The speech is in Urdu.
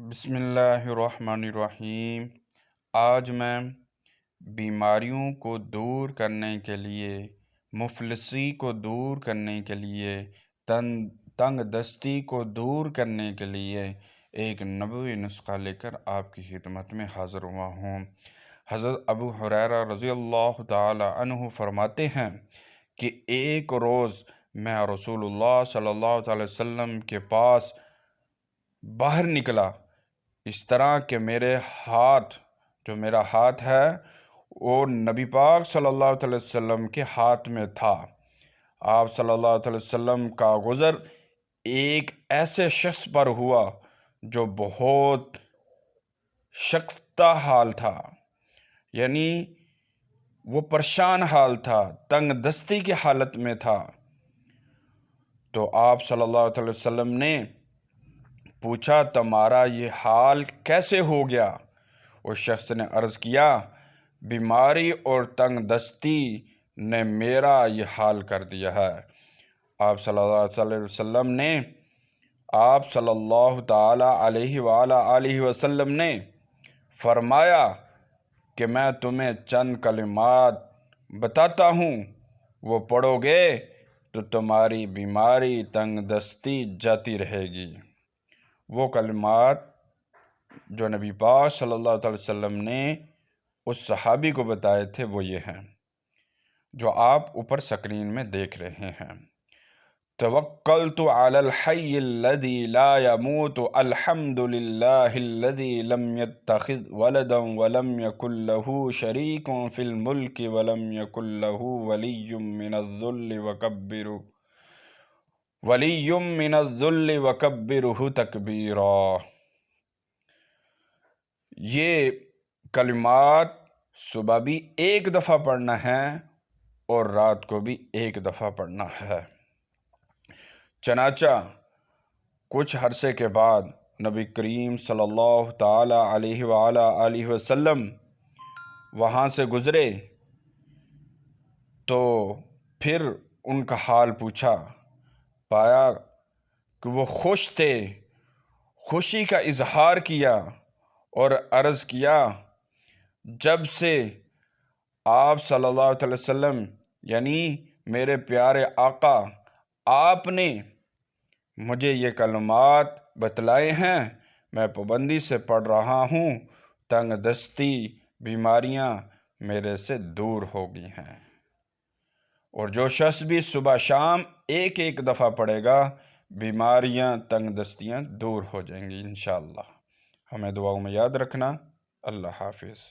بسم اللہ الرحمن الرحیم۔ آج میں بیماریوں کو دور کرنے کے لیے، مفلسی کو دور کرنے کے لیے، تنگ دستی کو دور کرنے کے لیے ایک نبوی نسخہ لے کر آپ کی خدمت میں حاضر ہوا ہوں۔ حضرت ابو ہریرہ رضی اللہ تعالی عنہ فرماتے ہیں کہ ایک روز میں رسول اللہ صلی اللہ علیہ وسلم کے پاس باہر نکلا، اس طرح کہ میرا ہاتھ ہے وہ نبی پاک صلی اللہ علیہ وسلم کے ہاتھ میں تھا۔ آپ صلی اللہ علیہ وسلم کا گزر ایک ایسے شخص پر ہوا جو بہت شکستہ حال تھا، یعنی وہ پریشان حال تھا، تنگ دستی کی حالت میں تھا۔ تو آپ صلی اللہ علیہ وسلم نے پوچھا، تمہارا یہ حال کیسے ہو گیا؟ اس شخص نے عرض کیا، بیماری اور تنگ دستی نے میرا یہ حال کر دیا ہے۔ آپ صلی اللہ علیہ وسلم نے فرمایا کہ میں تمہیں چند کلمات بتاتا ہوں، وہ پڑھو گے تو تمہاری بیماری تنگ دستی جاتی رہے گی۔ وہ کلمات جو نبی پاک صلی اللہ علیہ وسلم نے اس صحابی کو بتائے تھے وہ یہ ہیں جو آپ اوپر سکرین میں دیکھ رہے ہیں۔ توکلت علی الحی الذی لا يموت الحمد للہ الذی لم يتخذ ولدا ولم یکن له شریک فی الملک ولم یکن له ولی من الذل وکبرہ تکبیرا۔ یہ کلمات صبح بھی ایک دفعہ پڑھنا ہے اور رات کو بھی ایک دفعہ پڑھنا ہے۔ چنانچہ کچھ عرصے کے بعد نبی کریم صلی اللہ تعالی علیہ وسلم وہاں سے گزرے تو پھر ان کا حال پوچھا، پایا کہ وہ خوش تھے، خوشی کا اظہار کیا اور عرض کیا، جب سے آپ صلی اللہ علیہ وسلم یعنی میرے پیارے آقا آپ نے مجھے یہ کلمات بتلائے ہیں، میں پابندی سے پڑھ رہا ہوں، تنگ دستی بیماریاں میرے سے دور ہو گئی ہیں۔ اور جو شخص بھی صبح شام ایک دفعہ پڑھے گا، بیماریاں تنگ دستیاں دور ہو جائیں گی انشاءاللہ۔ ہمیں دعاؤں میں یاد رکھنا۔ اللہ حافظ۔